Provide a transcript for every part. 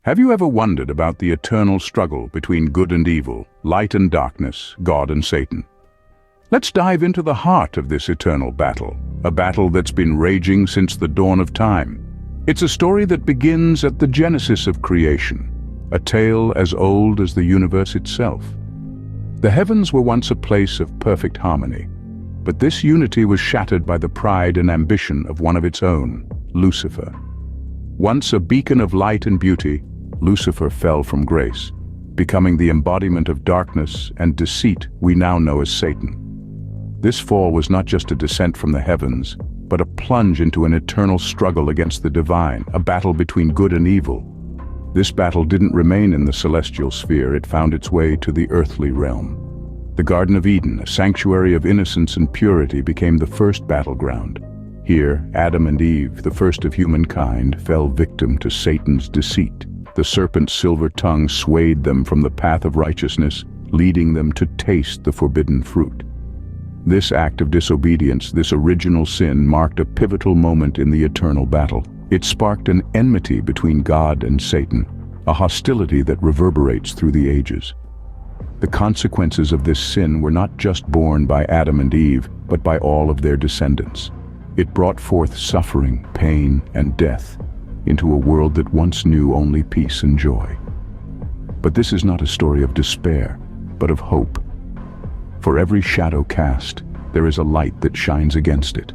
Have you ever wondered about the eternal struggle between good and evil, light and darkness, God and Satan? Let's dive into the heart of this eternal battle, a battle that's been raging since the dawn of time. It's a story that begins at the genesis of creation, a tale as old as the universe itself. The heavens were once a place of perfect harmony, but this unity was shattered by the pride and ambition of one of its own, Lucifer. Once a beacon of light and beauty, Lucifer fell from grace, becoming the embodiment of darkness and deceit we now know as Satan. This fall was not just a descent from the heavens, but a plunge into an eternal struggle against the divine, a battle between good and evil. This battle didn't remain in the celestial sphere, it found its way to the earthly realm. The Garden of Eden, a sanctuary of innocence and purity, became the first battleground. Here, Adam and Eve, the first of humankind, fell victim to Satan's deceit. The serpent's silver tongue swayed them from the path of righteousness, leading them to taste the forbidden fruit. This act of disobedience, this original sin, marked a pivotal moment in the eternal battle. It sparked an enmity between God and Satan, a hostility that reverberates through the ages. The consequences of this sin were not just borne by Adam and Eve, but by all of their descendants. It brought forth suffering, pain, and death into a world that once knew only peace and joy. But this is not a story of despair, but of hope. For every shadow cast, there is a light that shines against it.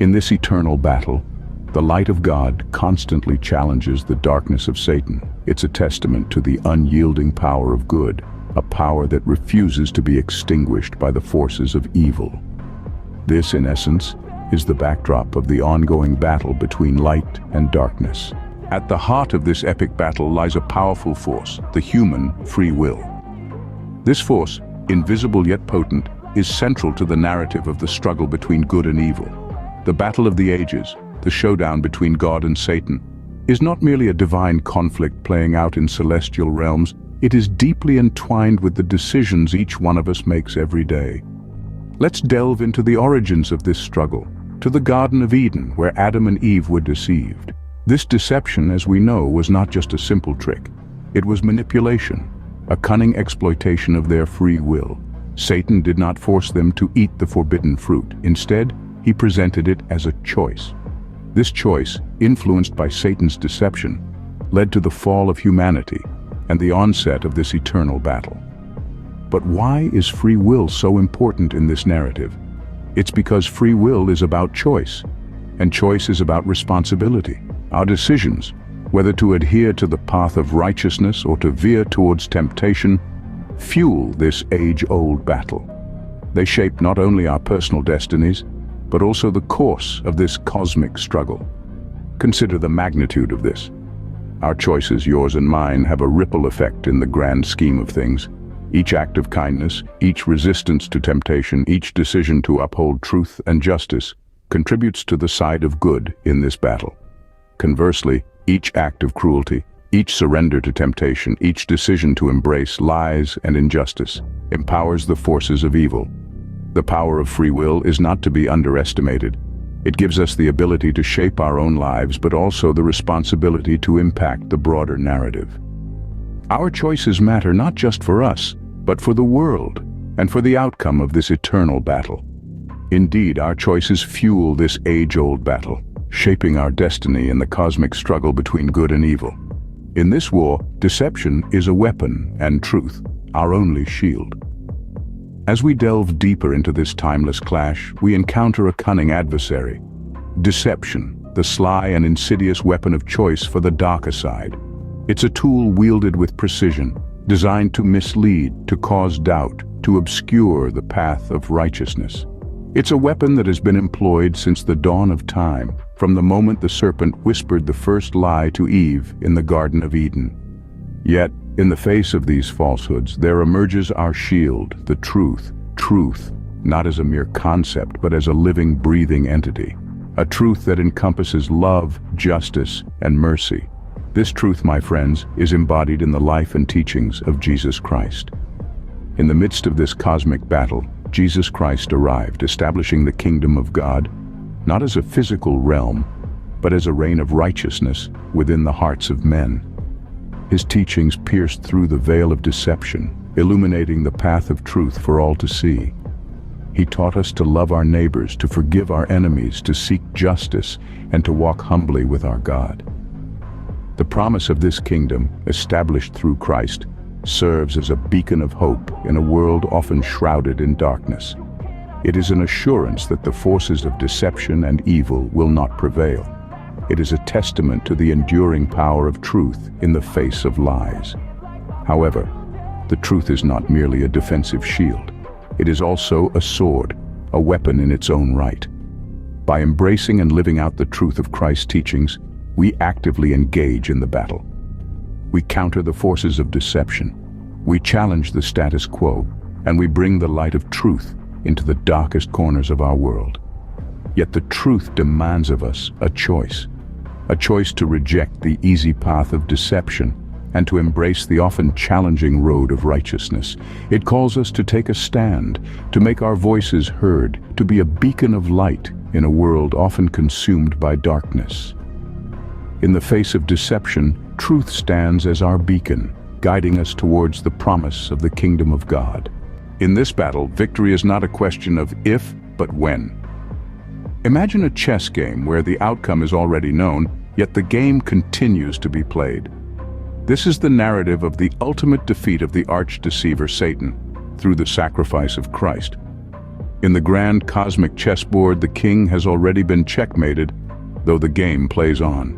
In this eternal battle, the light of God constantly challenges the darkness of Satan. It's a testament to the unyielding power of good, a power that refuses to be extinguished by the forces of evil. This, in essence, is the backdrop of the ongoing battle between light and darkness. At the heart of this epic battle lies a powerful force, the human free will. This force, invisible yet potent, is central to the narrative of the struggle between good and evil. The battle of the ages, the showdown between God and Satan, is not merely a divine conflict playing out in celestial realms, it is deeply entwined with the decisions each one of us makes every day. Let's delve into the origins of this struggle, to the Garden of Eden, where Adam and Eve were deceived. This deception, as we know, was not just a simple trick. It was manipulation, a cunning exploitation of their free will. Satan did not force them to eat the forbidden fruit. Instead, he presented it as a choice. This choice, influenced by Satan's deception, led to the fall of humanity and the onset of this eternal battle. But why is free will so important in this narrative? It's because free will is about choice, and choice is about responsibility. Our decisions, whether to adhere to the path of righteousness or to veer towards temptation, fuel this age-old battle. They shape not only our personal destinies, but also the course of this cosmic struggle. Consider the magnitude of this. Our choices, yours and mine, have a ripple effect in the grand scheme of things. Each act of kindness, each resistance to temptation, each decision to uphold truth and justice contributes to the side of good in this battle. Conversely, each act of cruelty, each surrender to temptation, each decision to embrace lies and injustice empowers the forces of evil. The power of free will is not to be underestimated. It gives us the ability to shape our own lives, but also the responsibility to impact the broader narrative. Our choices matter not just for us, but for the world, and for the outcome of this eternal battle. Indeed, our choices fuel this age-old battle, shaping our destiny in the cosmic struggle between good and evil. In this war, deception is a weapon, and truth, our only shield. As we delve deeper into this timeless clash, we encounter a cunning adversary. Deception, the sly and insidious weapon of choice for the darker side. It's a tool wielded with precision, designed to mislead, to cause doubt, to obscure the path of righteousness. It's a weapon that has been employed since the dawn of time, from the moment the serpent whispered the first lie to Eve in the Garden of Eden. Yet, in the face of these falsehoods, there emerges our shield, the truth. Truth, not as a mere concept, but as a living, breathing entity. A truth that encompasses love, justice, and mercy. This truth, my friends, is embodied in the life and teachings of Jesus Christ. In the midst of this cosmic battle, Jesus Christ arrived, establishing the kingdom of God, not as a physical realm, but as a reign of righteousness within the hearts of men. His teachings pierced through the veil of deception, illuminating the path of truth for all to see. He taught us to love our neighbors, to forgive our enemies, to seek justice, and to walk humbly with our God. The promise of this kingdom, established through Christ, serves as a beacon of hope in a world often shrouded in darkness. It is an assurance that the forces of deception and evil will not prevail. It is a testament to the enduring power of truth in the face of lies. However, the truth is not merely a defensive shield. It is also a sword, a weapon in its own right. By embracing and living out the truth of Christ's teachings, we actively engage in the battle. We counter the forces of deception. We challenge the status quo, and we bring the light of truth into the darkest corners of our world. Yet the truth demands of us a choice to reject the easy path of deception and to embrace the often challenging road of righteousness. It calls us to take a stand, to make our voices heard, to be a beacon of light in a world often consumed by darkness. In the face of deception, truth stands as our beacon, guiding us towards the promise of the kingdom of God. In this battle, victory is not a question of if, but when. Imagine a chess game where the outcome is already known, yet the game continues to be played. This is the narrative of the ultimate defeat of the arch-deceiver Satan through the sacrifice of Christ. In the grand cosmic chessboard, the king has already been checkmated, though the game plays on.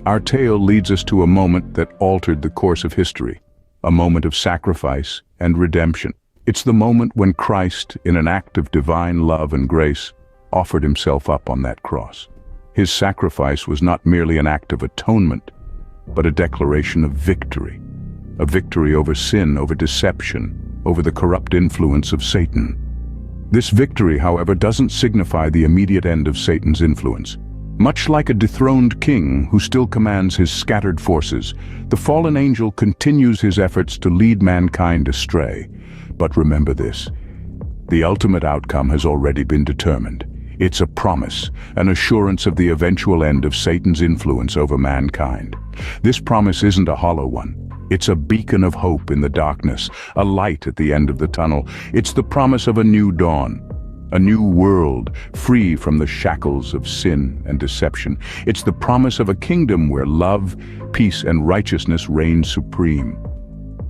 Our tale leads us to a moment that altered the course of history, a moment of sacrifice and redemption. It's the moment when Christ, in an act of divine love and grace, offered himself up on that cross. His sacrifice was not merely an act of atonement, but a declaration of victory. A victory over sin, over deception, over the corrupt influence of Satan. This victory, however, doesn't signify the immediate end of Satan's influence. Much like a dethroned king who still commands his scattered forces, the fallen angel continues his efforts to lead mankind astray. But remember this, the ultimate outcome has already been determined. It's a promise, an assurance of the eventual end of Satan's influence over mankind. This promise isn't a hollow one. It's a beacon of hope in the darkness, a light at the end of the tunnel. It's the promise of a new dawn, a new world free from the shackles of sin and deception. It's the promise of a kingdom where love, peace, and righteousness reign supreme.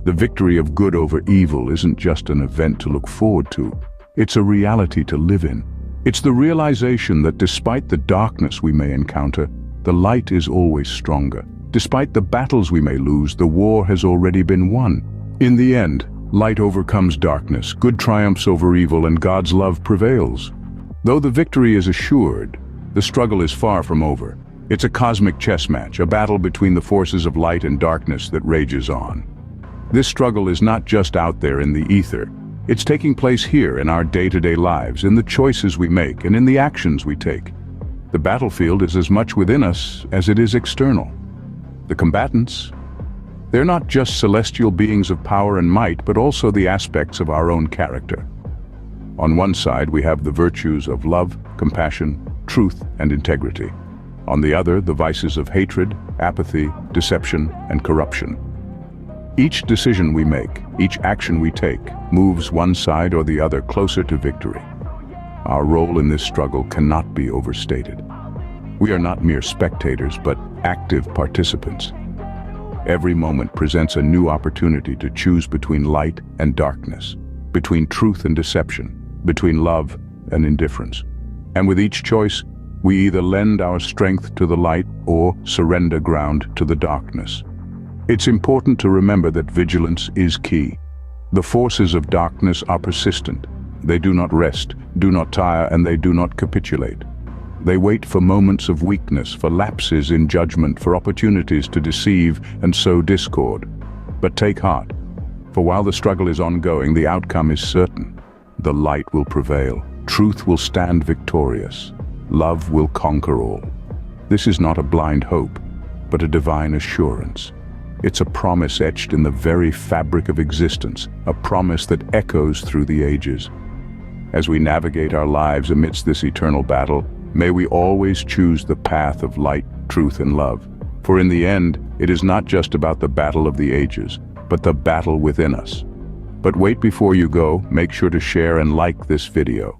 The victory of good over evil isn't just an event to look forward to. It's a reality to live in. It's the realization that despite the darkness we may encounter, the light is always stronger. Despite the battles we may lose, the war has already been won. In the end, light overcomes darkness, good triumphs over evil, and God's love prevails. Though the victory is assured, the struggle is far from over. It's a cosmic chess match, a battle between the forces of light and darkness that rages on. This struggle is not just out there in the ether. It's taking place here in our day-to-day lives, in the choices we make, and in the actions we take. The battlefield is as much within us as it is external. The combatants, they're not just celestial beings of power and might, but also the aspects of our own character. On one side, we have the virtues of love, compassion, truth, and integrity. On the other, the vices of hatred, apathy, deception, and corruption. Each decision we make, each action we take, moves one side or the other closer to victory. Our role in this struggle cannot be overstated. We are not mere spectators, but active participants. Every moment presents a new opportunity to choose between light and darkness, between truth and deception, between love and indifference. And with each choice, we either lend our strength to the light or surrender ground to the darkness. It's important to remember that vigilance is key. The forces of darkness are persistent. They do not rest, do not tire, and they do not capitulate. They wait for moments of weakness, for lapses in judgment, for opportunities to deceive and sow discord. But take heart, for while the struggle is ongoing, the outcome is certain. The light will prevail. Truth will stand victorious. Love will conquer all. This is not a blind hope, but a divine assurance. It's a promise etched in the very fabric of existence, a promise that echoes through the ages. As we navigate our lives amidst this eternal battle, may we always choose the path of light, truth, and love. For in the end, It is not just about the battle of the ages, but the battle within us. But wait, before you go, make sure to share and like this video.